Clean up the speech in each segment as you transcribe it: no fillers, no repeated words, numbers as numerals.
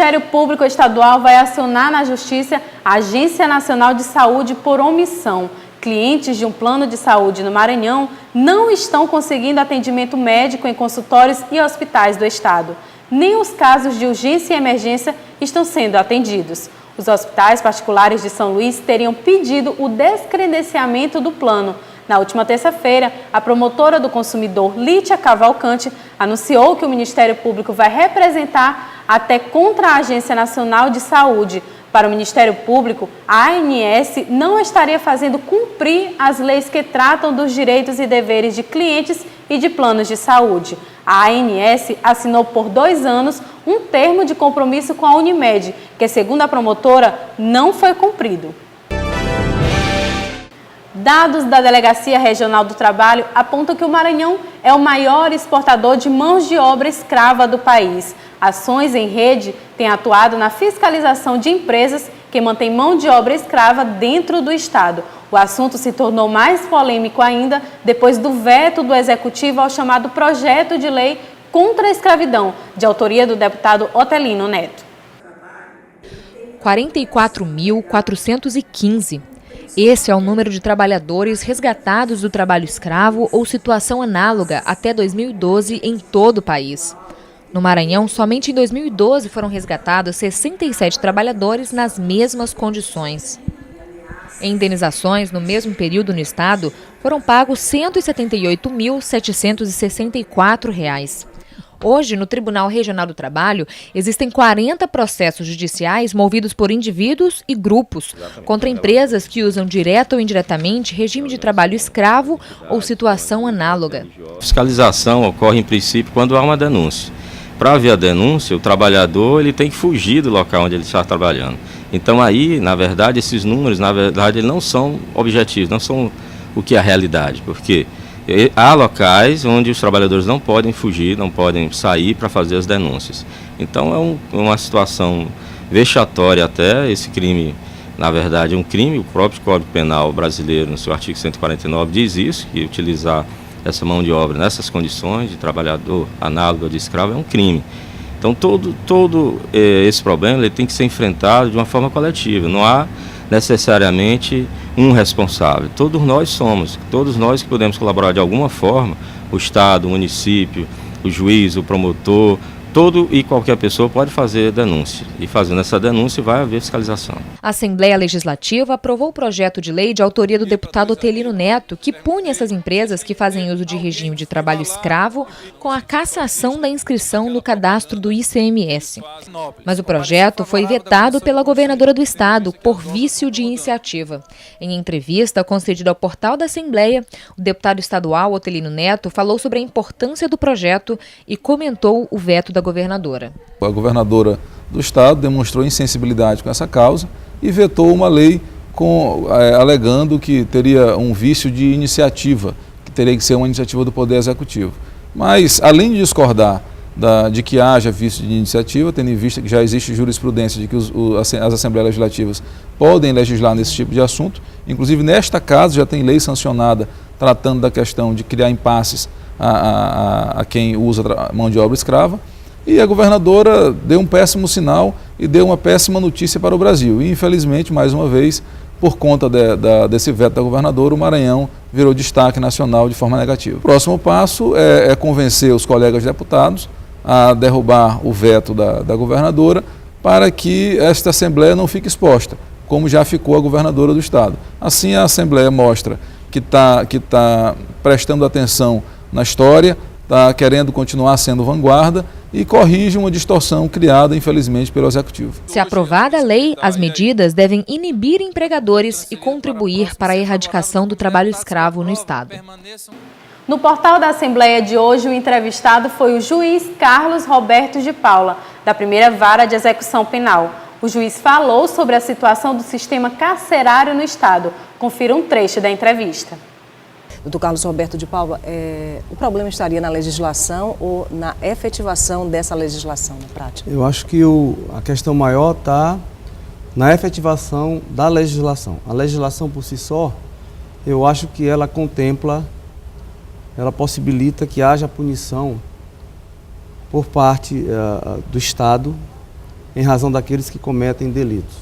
Ministério Público Estadual vai acionar na Justiça a Agência Nacional de Saúde por omissão. Clientes de um plano de saúde no Maranhão não estão conseguindo atendimento médico em consultórios e hospitais do estado. Nem os casos de urgência e emergência estão sendo atendidos. Os hospitais particulares de São Luís teriam pedido o descredenciamento do plano. Na última terça-feira, a promotora do consumidor, Lítia Cavalcante, anunciou que o Ministério Público vai representar até contra a Agência Nacional de Saúde. Para o Ministério Público, a ANS não estaria fazendo cumprir as leis que tratam dos direitos e deveres de clientes e de planos de saúde. A ANS assinou por 2 anos um termo de compromisso com a Unimed, que, segundo a promotora, não foi cumprido. Dados da Delegacia Regional do Trabalho apontam que o Maranhão é o maior exportador de mãos de obra escrava do país. Ações em rede têm atuado na fiscalização de empresas que mantêm mão de obra escrava dentro do estado. O assunto se tornou mais polêmico ainda depois do veto do Executivo ao chamado Projeto de Lei contra a Escravidão, de autoria do deputado Otelino Neto. 44.415. Esse é o número de trabalhadores resgatados do trabalho escravo ou situação análoga até 2012 em todo o país. No Maranhão, somente em 2012 foram resgatados 67 trabalhadores nas mesmas condições. Em indenizações, no mesmo período no estado, foram pagos R$ 178.764. Hoje, no Tribunal Regional do Trabalho, existem 40 processos judiciais movidos por indivíduos e grupos contra empresas que usam direta ou indiretamente regime de trabalho escravo ou situação análoga. A fiscalização ocorre, em princípio, quando há uma denúncia. Para haver a denúncia, o trabalhador ele tem que fugir do local onde ele está trabalhando. Então aí, na verdade, esses números, eles não são objetivos, não são o que é a realidade, porque há locais onde os trabalhadores não podem fugir, não podem sair para fazer as denúncias. Então é uma situação vexatória até. Esse crime, na verdade, é um crime. O próprio Código Penal brasileiro, no seu artigo 149, diz isso, que utilizar essa mão de obra nessas condições de trabalhador análogo de escravo é um crime. Então todo esse problema ele tem que ser enfrentado de uma forma coletiva. Não há necessariamente um responsável. Todos nós que podemos colaborar de alguma forma, o Estado, o município, o juiz, o promotor, todo e qualquer pessoa pode fazer denúncia. E fazendo essa denúncia vai haver fiscalização. A Assembleia Legislativa aprovou o projeto de lei de autoria do deputado Otelino Neto, que pune essas empresas que fazem uso de regime de trabalho escravo com a cassação da inscrição no cadastro do ICMS. Mas o projeto foi vetado pela governadora do estado por vício de iniciativa. Em entrevista concedida ao portal da Assembleia, o deputado estadual Otelino Neto falou sobre a importância do projeto e comentou o veto da governadora. A governadora do estado demonstrou insensibilidade com essa causa e vetou uma lei alegando que teria um vício de iniciativa, que teria que ser uma iniciativa do Poder Executivo. Mas, além de discordar de que haja vício de iniciativa, tendo em vista que já existe jurisprudência de que as Assembleias Legislativas podem legislar nesse tipo de assunto, inclusive nesta casa já tem lei sancionada tratando da questão de criar impasses a quem usa mão de obra escrava. E a governadora deu um péssimo sinal e deu uma péssima notícia para o Brasil. E, infelizmente, mais uma vez, por conta desse veto da governadora, o Maranhão virou destaque nacional de forma negativa. O próximo passo é convencer os colegas deputados a derrubar o veto da governadora para que esta Assembleia não fique exposta, como já ficou a governadora do estado. Assim, a Assembleia mostra que tá prestando atenção na história, está querendo continuar sendo vanguarda e corrige uma distorção criada, infelizmente, pelo Executivo. Se aprovada a lei, as medidas devem inibir empregadores e contribuir para a erradicação do trabalho escravo no estado. No portal da Assembleia de hoje, o entrevistado foi o juiz Carlos Roberto de Paula, da primeira vara de execução penal. O juiz falou sobre a situação do sistema carcerário no estado. Confira um trecho da entrevista. Doutor Carlos Roberto de Paula, o problema estaria na legislação ou na efetivação dessa legislação na prática? Eu acho que a questão maior está na efetivação da legislação. A legislação por si só, eu acho que ela possibilita que haja punição por parte do Estado em razão daqueles que cometem delitos.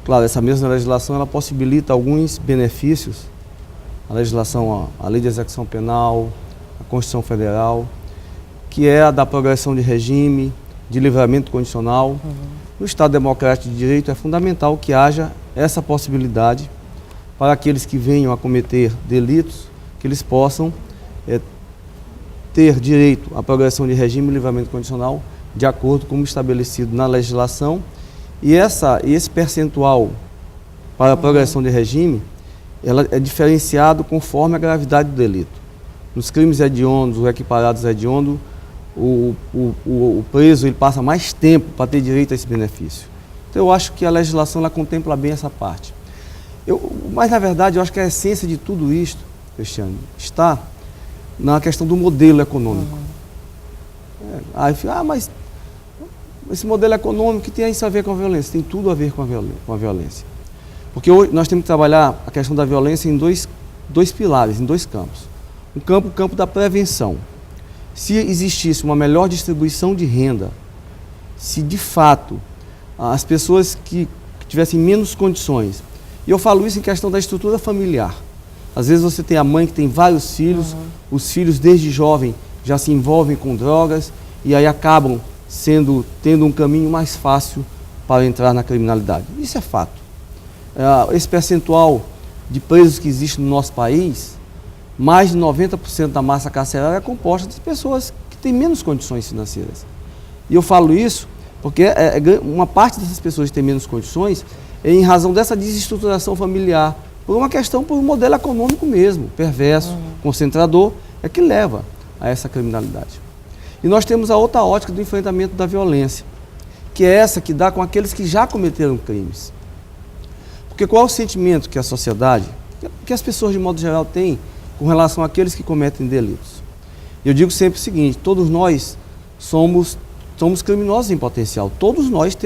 Claro, essa mesma legislação ela possibilita alguns benefícios, a legislação, a Lei de Execução Penal, a Constituição Federal, que é a da progressão de regime, de livramento condicional. No Estado Democrático de Direito é fundamental que haja essa possibilidade para aqueles que venham a cometer delitos, que eles possam ter direito à progressão de regime e livramento condicional de acordo com o estabelecido na legislação. E esse percentual para a progressão de regime ela é diferenciado conforme a gravidade do delito. Nos crimes hediondos ou equiparados a hediondo, o preso ele passa mais tempo para ter direito a esse benefício. Então eu acho que a legislação ela contempla bem essa parte. Mas na verdade eu acho que a essência de tudo isto, Cristiano, está na questão do modelo econômico. Mas esse modelo econômico que tem isso a ver com a violência? Tem tudo a ver com a violência. Porque hoje nós temos que trabalhar a questão da violência em dois pilares, em dois campos. O campo da prevenção. Se existisse uma melhor distribuição de renda, se de fato as pessoas que tivessem menos condições, e eu falo isso em questão da estrutura familiar. Às vezes você tem a mãe que tem vários filhos, os filhos desde jovem já se envolvem com drogas e aí acabam tendo um caminho mais fácil para entrar na criminalidade. Isso é fato. Esse percentual de presos que existe no nosso país, mais de 90% da massa carcerária é composta de pessoas que têm menos condições financeiras. E eu falo isso porque uma parte dessas pessoas que têm menos condições é em razão dessa desestruturação familiar, por um modelo econômico mesmo, perverso, concentrador, é que leva a essa criminalidade. E nós temos a outra ótica do enfrentamento da violência, que é essa que dá com aqueles que já cometeram crimes. Porque qual é o sentimento que a sociedade, que as pessoas de modo geral têm com relação àqueles que cometem delitos? Eu digo sempre o seguinte, todos nós somos criminosos em potencial, todos nós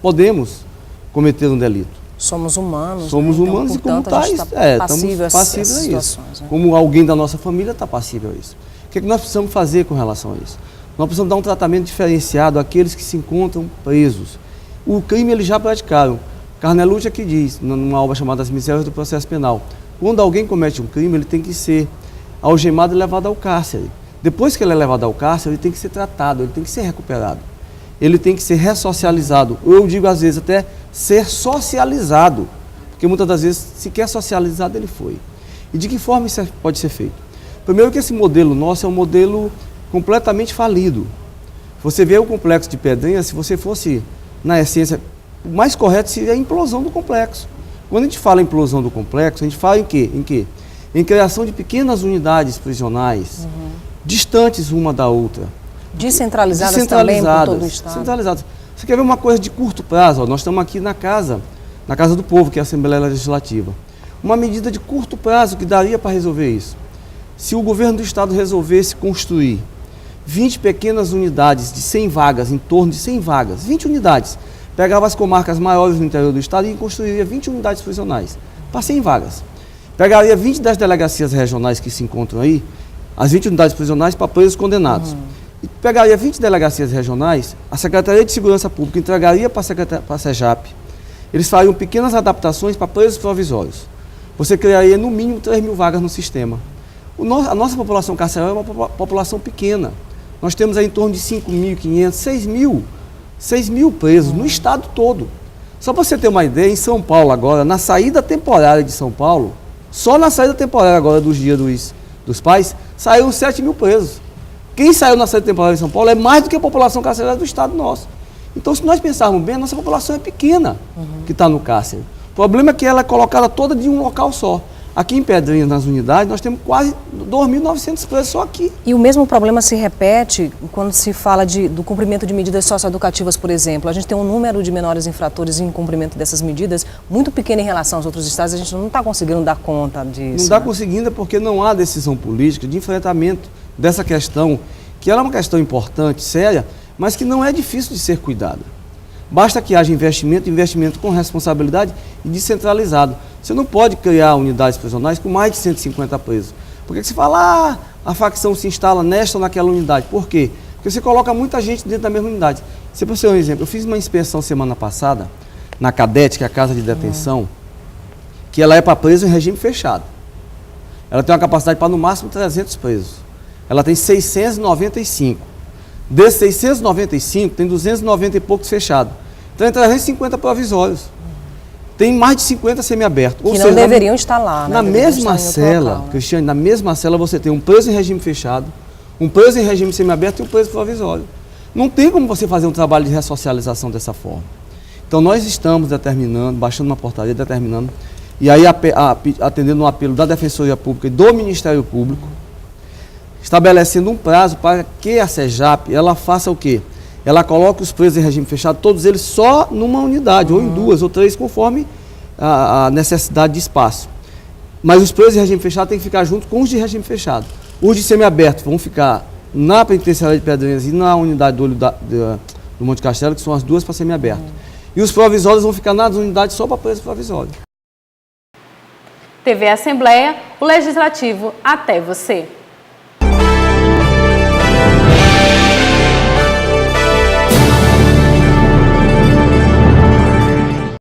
podemos cometer um delito. Somos humanos. Somos humanos, então, e como tais, estamos passíveis a isso. Né? Como alguém da nossa família está passível a isso. O que é que nós precisamos fazer com relação a isso? Nós precisamos dar um tratamento diferenciado àqueles que se encontram presos. O crime eles já praticaram. Carnelucci aqui diz, numa obra chamada As Misérias do Processo Penal, quando alguém comete um crime, ele tem que ser algemado e levado ao cárcere. Depois que ele é levado ao cárcere, ele tem que ser tratado, ele tem que ser recuperado. Ele tem que ser ressocializado. Eu digo às vezes até ser socializado, porque muitas das vezes, sequer socializado ele foi. E de que forma isso pode ser feito? Primeiro que esse modelo nosso é um modelo completamente falido. Você vê o complexo de Pedrinha, se você fosse, na essência, o mais correto seria a implosão do complexo. Quando a gente fala em implosão do complexo, a gente fala em quê? Em criação de pequenas unidades prisionais, distantes uma da outra. Descentralizadas também por todo o Estado. Descentralizadas. Você quer ver uma coisa de curto prazo? Nós estamos aqui na Casa do Povo, que é a Assembleia Legislativa. Uma medida de curto prazo que daria para resolver isso. Se o governo do Estado resolvesse construir 20 pequenas unidades de 100 vagas, em torno de 100 vagas, 20 unidades, pegava as comarcas maiores no interior do Estado e construiria 20 unidades prisionais, para 100 vagas. Pegaria 20 das delegacias regionais que se encontram aí, as 20 unidades prisionais para presos condenados. E pegaria 20 delegacias regionais, a Secretaria de Segurança Pública entregaria para a SEJAP. Eles fariam pequenas adaptações para presos provisórios. Você criaria no mínimo 3 mil vagas no sistema. A nossa população carcerária é uma população pequena. Nós temos aí em torno de 5.500, 6 mil presos no estado todo. Só para você ter uma ideia, em São Paulo agora, na saída temporária de São Paulo, só na saída temporária agora dos dias dos pais, saíram 7 mil presos. Quem saiu na saída temporária de São Paulo é mais do que a população carcerária do estado nosso. Então, se nós pensarmos bem, a nossa população é pequena que está no cárcere. O problema é que ela é colocada toda de um local só. Aqui em Pedrinhas, nas unidades, nós temos quase 2.900 presos só aqui. E o mesmo problema se repete quando se fala do cumprimento de medidas socioeducativas, por exemplo. A gente tem um número de menores infratores em cumprimento dessas medidas muito pequeno em relação aos outros estados. A gente não está conseguindo dar conta disso. Não está conseguindo porque não há decisão política de enfrentamento dessa questão, que ela é uma questão importante, séria, mas que não é difícil de ser cuidada. Basta que haja investimento com responsabilidade e descentralizado. Você não pode criar unidades prisionais com mais de 150 presos. Porque você fala, a facção se instala nesta ou naquela unidade. Por quê? Porque você coloca muita gente dentro da mesma unidade. Se para você ter um exemplo, eu fiz uma inspeção semana passada na Cadete, que é a casa de detenção, que ela é para preso em regime fechado. Ela tem uma capacidade para no máximo 300 presos. Ela tem 695. Desses 695, tem 290 e poucos fechados. Então, tem 350 provisórios. Tem mais de 50 semiabertos. Que não deveriam estar lá, né? Na mesma cela, Cristiane, na mesma cela você tem um preso em regime fechado, um preso em regime semiaberto e um preso provisório. Não tem como você fazer um trabalho de ressocialização dessa forma. Então, nós estamos determinando, baixando uma portaria, determinando, e aí atendendo um apelo da Defensoria Pública e do Ministério Público, estabelecendo um prazo para que a SEJAP, ela faça o quê? Ela coloca os presos em regime fechado, todos eles só numa unidade, ou em 2 ou 3, conforme a necessidade de espaço. Mas os presos em regime fechado têm que ficar junto com os de regime fechado. Os de semiaberto vão ficar na penitenciária de Pedrinhas e na unidade do Monte Castelo, que são as 2 para semiaberto. E os provisórios vão ficar nas unidades só para preso provisório. TV Assembleia, o Legislativo até você.